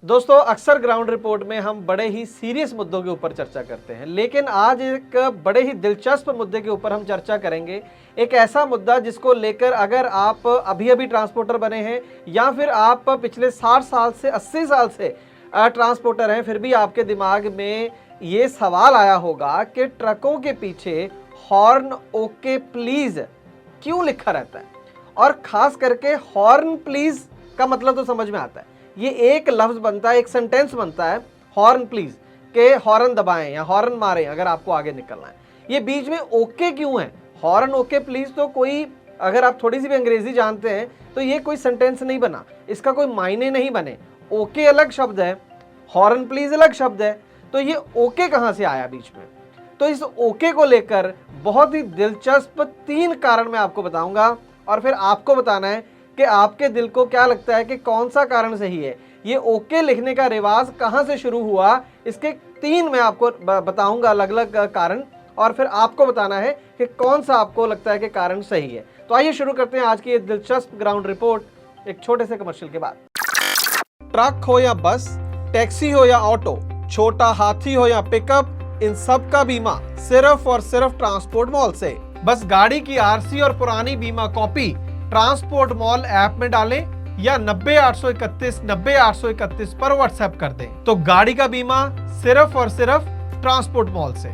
दोस्तों अक्सर ground report में हम बड़े ही सीरियस मुद्दों के ऊपर चर्चा करते हैं, लेकिन आज एक बड़े ही दिलचस्प मुद्दे के ऊपर हम चर्चा करेंगे। एक ऐसा मुद्दा जिसको लेकर अगर आप अभी अभी ट्रांसपोर्टर बने हैं या फिर आप पिछले 60 साल से 80 साल से ट्रांसपोर्टर हैं, फिर भी आपके दिमाग में ये सवाल आया होगा कि ट्रकों के पीछे हॉर्न ओके प्लीज क्यों लिखा रहता है। और खास करके हॉर्न प्लीज का मतलब तो समझ में आता है, ये एक लफ्ज बनता है, एक सेंटेंस बनता है हॉर्न प्लीज के हॉर्न दबाएं या हॉर्न मारें अगर आपको आगे निकलना है। ये बीच में ओके क्यों है, हॉर्न ओके प्लीज तो कोई, अगर आप थोड़ी सी भी अंग्रेजी जानते हैं तो ये कोई सेंटेंस नहीं बना, इसका कोई मायने नहीं बने। ओके अलग शब्द है, हॉर्न प्लीज अलग शब्द है, तो ये ओके कहां से आया बीच में। तो इस ओके को लेकर बहुत ही दिलचस्प 3 कारण मैं आपको बताऊंगा और फिर आपको बताना है कि आपके दिल को क्या लगता है कि कौन सा कारण सही है। ये ओके लिखने का रिवाज कहां से शुरू हुआ, इसके 3 मैं आपको बताऊंगा अलग अलग कारण, और फिर आपको बताना है कि कौन सा आपको लगता है कि कारण सही है। तो आइए शुरू करते हैं आज की ये दिलचस्प ग्राउंड रिपोर्ट एक छोटे से कमर्शियल के बाद। ट्रक हो या बस, टैक्सी हो या ऑटो, छोटा हाथी हो या पिकअप, इन सब का बीमा सिर्फ और सिर्फ ट्रांसपोर्ट मॉल से। बस गाड़ी की आरसी और पुरानी बीमा कॉपी ट्रांसपोर्ट मॉल ऐप में डालें या 90-831 90-831 पर व्हाट्सएप कर दें, तो गाड़ी का बीमा सिर्फ और सिर्फ ट्रांसपोर्ट मॉल से।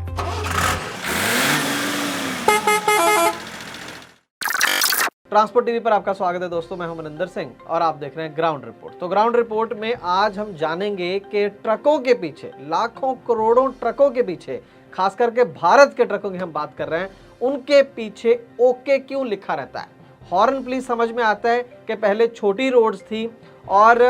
ट्रांसपोर्ट टीवी पर आपका स्वागत है दोस्तों, मैं हूं मनिंदर सिंह और आप देख रहे हैं ग्राउंड रिपोर्ट। तो ग्राउंड रिपोर्ट में आज हम जानेंगे कि ट्रकों के पीछे, लाखों करोड़ों ट्रकों के पीछे, खास करके भारत के ट्रकों की हम बात कर रहे हैं, उनके पीछे ओके क्यों लिखा रहता है। हॉर्न प्लीज समझ में आता है कि पहले छोटी रोड्स थी और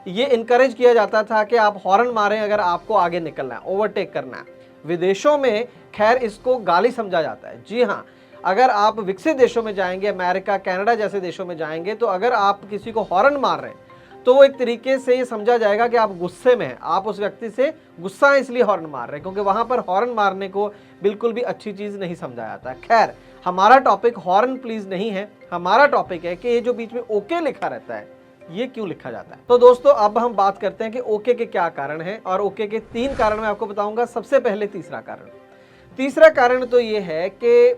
ये इनकरेज किया जाता था कि आप हॉर्न मारें अगर आपको आगे निकलना है, ओवरटेक करना है। विदेशों में खैर इसको गाली समझा जाता है। जी हाँ, अगर आप विकसित देशों में जाएंगे, अमेरिका कनाडा जैसे देशों में जाएंगे, तो अगर आप किसी को हॉर्न मार रहे हैं तो वो एक तरीके से ये समझा जाएगा कि आप गुस्से में हैं, आप उस व्यक्ति से गुस्सा है इसलिए हॉर्न मार रहे हैं, क्योंकि वहां पर हॉर्न मारने को बिल्कुल भी अच्छी चीज नहीं समझा जाता है। खैर, हमारा टॉपिक हॉर्न प्लीज नहीं है, हमारा टॉपिक है कि ये जो बीच में ओके लिखा रहता है ये क्यों लिखा जाता है। तो दोस्तों अब हम बात करते हैं कि ओके के क्या कारण हैं, और ओके के 3 कारण मैं आपको बताऊंगा। सबसे पहले तीसरा कारण तो ये है कि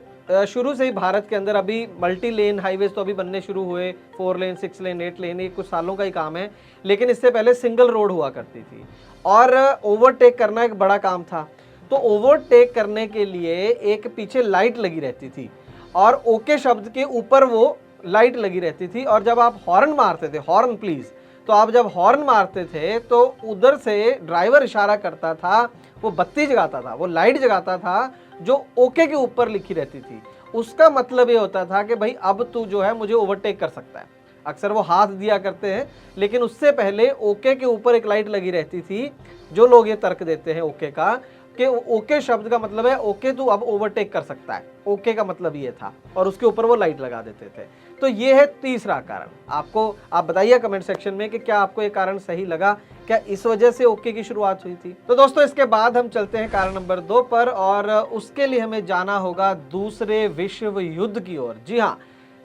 शुरू से ही भारत के अंदर अभी मल्टी लेन हाईवेज तो अभी बनने शुरू हुए, 4 लेन 6 लेन 8 लेन, ये कुछ सालों का ही काम है, लेकिन इससे पहले सिंगल रोड हुआ करती थी और ओवरटेक करना एक बड़ा काम था। तो ओवरटेक करने के लिए एक पीछे लाइट लगी रहती थी और ओके शब्द के ऊपर वो लाइट लगी रहती थी, और जब आप हॉर्न मारते थे, हॉर्न प्लीज, तो आप जब हॉर्न मारते थे तो उधर से ड्राइवर इशारा करता था, वो बत्ती जगाता था, वो लाइट जगाता था जो ओके के ऊपर लिखी रहती थी। उसका मतलब ये होता था कि भाई अब तू जो है मुझे ओवरटेक कर सकता है। अक्सर वो हाथ दिया करते हैं, लेकिन उससे पहले ओके के ऊपर एक लाइट लगी रहती थी। जो लोग ये तर्क देते हैं ओके का, कि ओके शब्द का मतलब है ओके तू अब ओवरटेक कर सकता है, ओके का मतलब ये था, और उसके ऊपर वो लाइट लगा देते थे। तो ये है तीसरा कारण। आप बताइए कमेंट सेक्शन में कि क्या आपको ये कारण सही लगा, क्या इस वजह से ओके की शुरुआत हुई थी। तो दोस्तों इसके बाद हम चलते हैं कारण नंबर 2 पर, और उसके लिए हमें जाना होगा दूसरे विश्व युद्ध की ओर। जी हाँ,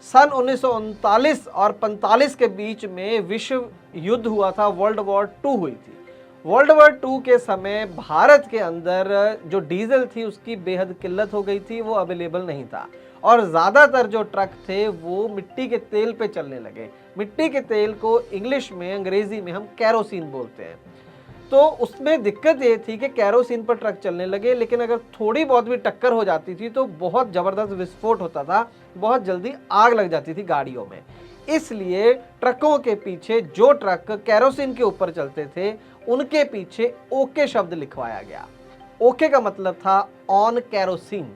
सन 1939 और 45 के बीच में विश्व युद्ध हुआ था, वर्ल्ड वॉर 2 हुई थी। वर्ल्ड वॉर 2 के समय भारत के अंदर जो डीजल थी उसकी बेहद किल्लत हो गई थी, वो अवेलेबल नहीं था, और ज़्यादातर जो ट्रक थे वो मिट्टी के तेल पे चलने लगे। मिट्टी के तेल को इंग्लिश में, अंग्रेजी में हम कैरोसिन बोलते हैं। तो उसमें दिक्कत ये थी कि कैरोसिन पर ट्रक चलने लगे, लेकिन अगर थोड़ी बहुत भी टक्कर हो जाती थी तो बहुत ज़बरदस्त विस्फोट होता था, बहुत जल्दी आग लग जाती थी गाड़ियों में। इसलिए ट्रकों के पीछे, जो ट्रक कैरोसिन के ऊपर चलते थे, उनके पीछे ओके शब्द लिखवाया गया। ओके का मतलब था ऑन कैरोसिन।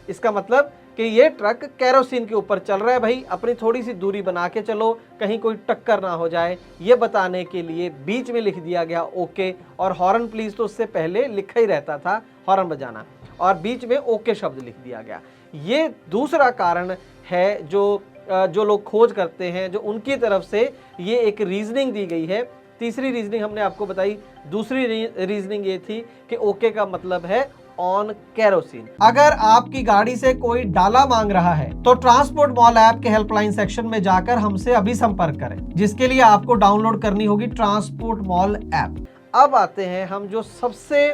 इसका मतलब कि ये ट्रक कैरोसिन के ऊपर चल रहा है, भाई अपनी थोड़ी सी दूरी बना के चलो, कहीं कोई टक्कर ना हो जाए, ये बताने के लिए बीच में लिख दिया गया ओके। और हॉर्न प्लीज तो उससे पहले लिखा ही रहता था, हॉर्न बजाना, और बीच में ओके शब्द लिख दिया गया। ये दूसरा कारण है जो लोग खोज करते हैं, जो उनकी तरफ से ये एक रीजनिंग दी गई है। तीसरी रीजनिंग हमने आपको बताई, दूसरी रीजनिंग ये थी कि ओके का मतलब है ऑन केरोसिन। अगर आपकी गाड़ी से कोई डाला मांग रहा है तो ट्रांसपोर्ट मॉल ऐप के हेल्पलाइन सेक्शन में जाकर हमसे अभी संपर्क करें, जिसके लिए आपको डाउनलोड करनी होगी ट्रांसपोर्ट मॉल ऐप। अब आते हैं हम जो सबसे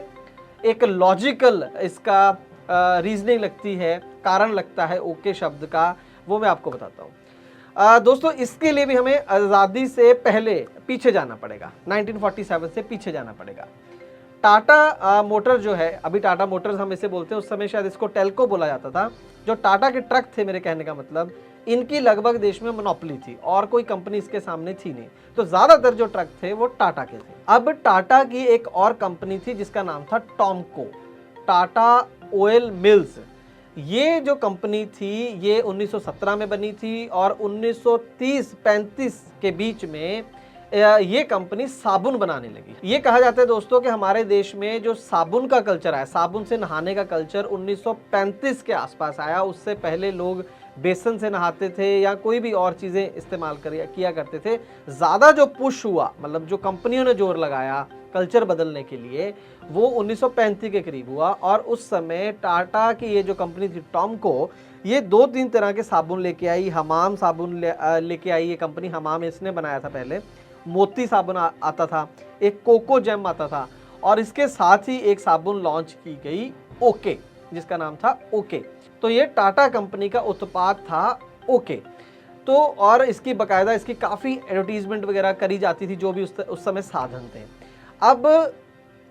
एक लॉजिकल इसका रीजनिंग लगती है, कारण लगता है ओके शब्द का, वो मैं आपको बताता हूँ। दोस्तों इसके लिए भी हमें आज़ादी से पहले पीछे जाना पड़ेगा, 1947 से पीछे जाना पड़ेगा। टाटा मोटर जो है, अभी टाटा मोटर्स हम इसे बोलते हैं, उस समय शायद इसको टेल्को बोला जाता था। जो टाटा के ट्रक थे, मेरे कहने का मतलब, इनकी लगभग देश में मोनोपोली थी और कोई कंपनी इसके सामने थी नहीं, तो ज़्यादातर जो ट्रक थे वो टाटा के थे। अब टाटा की एक और कंपनी थी जिसका नाम था टॉमको, टाटा ऑयल मिल्स। ये जो कंपनी थी ये 1917 में बनी थी और 1930-35 के बीच में ये कंपनी साबुन बनाने लगी। ये कहा जाता है दोस्तों कि हमारे देश में जो साबुन का कल्चर आया, साबुन से नहाने का कल्चर 1935 के आसपास आया। उससे पहले लोग बेसन से नहाते थे या कोई भी और चीज़ें इस्तेमाल किया करते थे। ज़्यादा जो पुश हुआ, मतलब जो कंपनियों ने जोर लगाया कल्चर बदलने के लिए, वो 1935 के करीब हुआ। और उस समय टाटा की ये जो कंपनी थी टॉमको, ये 2-3 तरह के साबुन लेके आई। हमाम साबुन लेके आई ये कंपनी, हमाम इसने बनाया था पहले। मोती साबुन आता था, एक कोको जैम आता था, और इसके साथ ही एक साबुन लॉन्च की गई ओके, जिसका नाम था ओके। तो ये टाटा कंपनी का उत्पाद था ओके। तो और इसकी बाकायदा इसकी काफ़ी एडवर्टीजमेंट वगैरह करी जाती थी, जो भी उस समय साधन थे। अब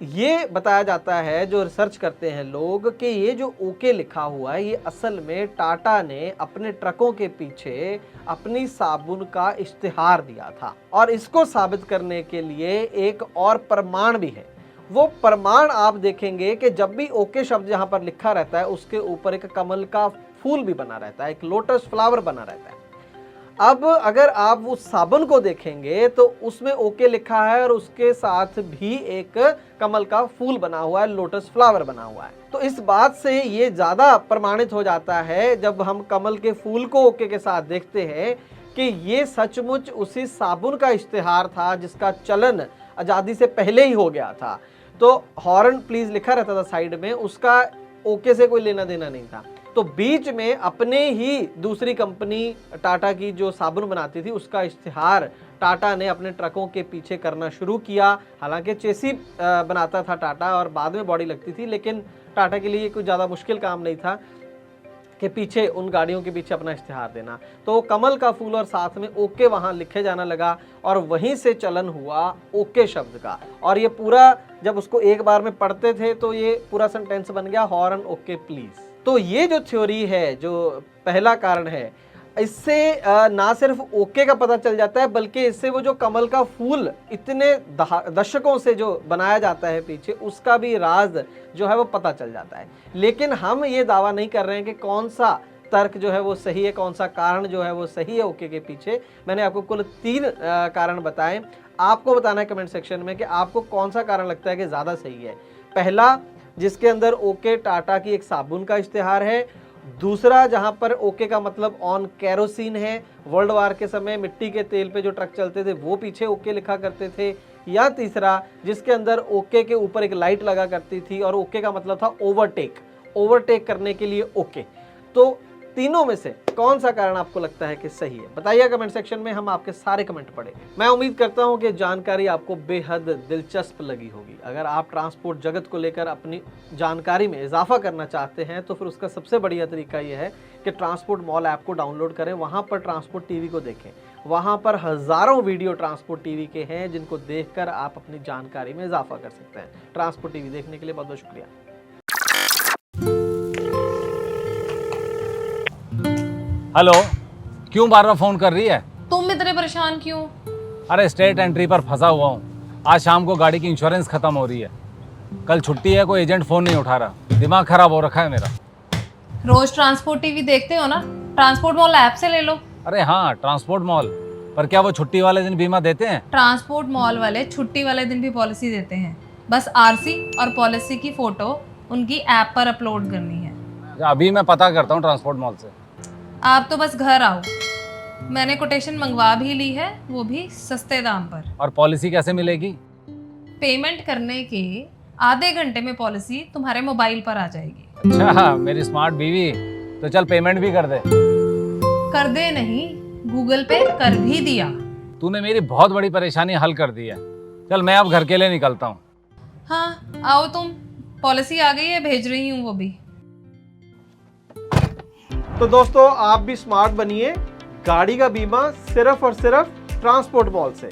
ये बताया जाता है, जो रिसर्च करते हैं लोग, कि ये जो ओके लिखा हुआ है, ये असल में टाटा ने अपने ट्रकों के पीछे अपनी साबुन का इश्तिहार दिया था। और इसको साबित करने के लिए एक और प्रमाण भी है। वो प्रमाण आप देखेंगे कि जब भी ओके शब्द यहाँ पर लिखा रहता है, उसके ऊपर एक कमल का फूल भी बना रहता है, एक लोटस फ्लावर बना रहता है। अब अगर आप उस साबुन को देखेंगे तो उसमें ओके लिखा है और उसके साथ भी एक कमल का फूल बना हुआ है, लोटस फ्लावर बना हुआ है। तो इस बात से ये ज़्यादा प्रमाणित हो जाता है जब हम कमल के फूल को ओके के साथ देखते हैं कि ये सचमुच उसी साबुन का इश्तिहार था जिसका चलन आज़ादी से पहले ही हो गया था। तो हॉर्न प्लीज लिखा रहता था साइड में, उसका ओके से कोई लेना देना नहीं था। तो बीच में अपने ही दूसरी कंपनी टाटा की जो साबुन बनाती थी, उसका इश्तिहार टाटा ने अपने ट्रकों के पीछे करना शुरू किया। हालांकि चेसी बनाता था टाटा और बाद में बॉडी लगती थी, लेकिन टाटा के लिए कोई ज़्यादा मुश्किल काम नहीं था कि पीछे उन गाड़ियों के पीछे अपना इश्तिहार देना। तो कमल का फूल और साथ में ओके वहाँ लिखे जाना लगा और वहीं से चलन हुआ ओके शब्द का। और ये पूरा जब उसको एक बार में पढ़ते थे तो ये पूरा सेंटेंस बन गया, हॉर्न ओके प्लीज। तो ये जो थ्योरी है, जो पहला कारण है, इससे ना सिर्फ ओके का पता चल जाता है, बल्कि इससे वो जो कमल का फूल इतने दशकों से जो बनाया जाता है पीछे, उसका भी राज जो है वो पता चल जाता है। लेकिन हम ये दावा नहीं कर रहे हैं कि कौन सा तर्क जो है वो सही है, कौन सा कारण जो है वो सही है ओके के पीछे। मैंने आपको कुल 3 कारण बताए। आपको बताना है कमेंट सेक्शन में कि आपको कौन सा कारण लगता है कि ज़्यादा सही है। पहला, जिसके अंदर ओके टाटा की एक साबुन का इश्तिहार है। दूसरा, जहां पर ओके का मतलब ऑन केरोसिन है, वर्ल्ड वार के समय मिट्टी के तेल पे जो ट्रक चलते थे वो पीछे ओके लिखा करते थे। या तीसरा, जिसके अंदर ओके के ऊपर एक लाइट लगा करती थी और ओके का मतलब था ओवरटेक करने के लिए ओके। तो तीनों में से कौन सा कारण आपको लगता है कि सही है? बताइए कमेंट सेक्शन में, हम आपके सारे कमेंट पढ़ेंगे। मैं उम्मीद करता हूं कि जानकारी आपको बेहद दिलचस्प लगी होगी। अगर आप ट्रांसपोर्ट जगत को लेकर अपनी जानकारी में इजाफा करना चाहते हैं तो फिर उसका सबसे बढ़िया तरीका यह है कि ट्रांसपोर्ट मॉल ऐप को डाउनलोड करें, वहां पर ट्रांसपोर्ट टीवी को देखें। वहां पर हजारों वीडियो ट्रांसपोर्ट टीवी के हैं जिनको देखकर आप अपनी जानकारी में इजाफा कर सकते हैं। ट्रांसपोर्ट टीवी देखने के लिए बहुत बहुत शुक्रिया। हेलो, क्यों बार बार फोन कर रही है? तुम इतने परेशान क्यों? अरे स्टेट एंट्री पर फंसा हुआ हूँ। आज शाम को गाड़ी की इंश्योरेंस खत्म हो रही है। कल छुट्टी है, कोई एजेंट फोन नहीं उठा रहा। दिमाग खराब हो रखा है मेरा। रोज ट्रांसपोर्ट टीवी देखते हो ना, ट्रांसपोर्ट मॉल ऐप से ले लो। अरे हाँ, ट्रांसपोर्ट मॉल, पर क्या वो छुट्टी वाले दिन बीमा देते हैं? ट्रांसपोर्ट मॉल वाले छुट्टी वाले दिन भी पॉलिसी देते हैं। बस आरसी और पॉलिसी की फोटो उनकी ऐप पर अपलोड करनी है। अभी मैं पता करता हूँ ट्रांसपोर्ट मॉल से। आप तो बस घर आओ, मैंने कोटेशन मंगवा भी ली है, वो भी सस्ते दाम पर। और पॉलिसी कैसे मिलेगी? पेमेंट करने के आधे घंटे में पॉलिसी तुम्हारे मोबाइल पर आ जाएगी। अच्छा मेरी स्मार्ट बीवी, तो चल पेमेंट भी कर दे। कर दे नहीं, गूगल पे कर भी दिया। तूने मेरी बहुत बड़ी परेशानी हल कर दी है। चल मैं अब घर के लिए निकलता हूँ। हाँ आओ तुम, पॉलिसी आ गई है, भेज रही हूँ वो भी। तो दोस्तों आप भी स्मार्ट बनिए, गाड़ी का बीमा सिर्फ और सिर्फ ट्रांसपोर्ट मॉल से।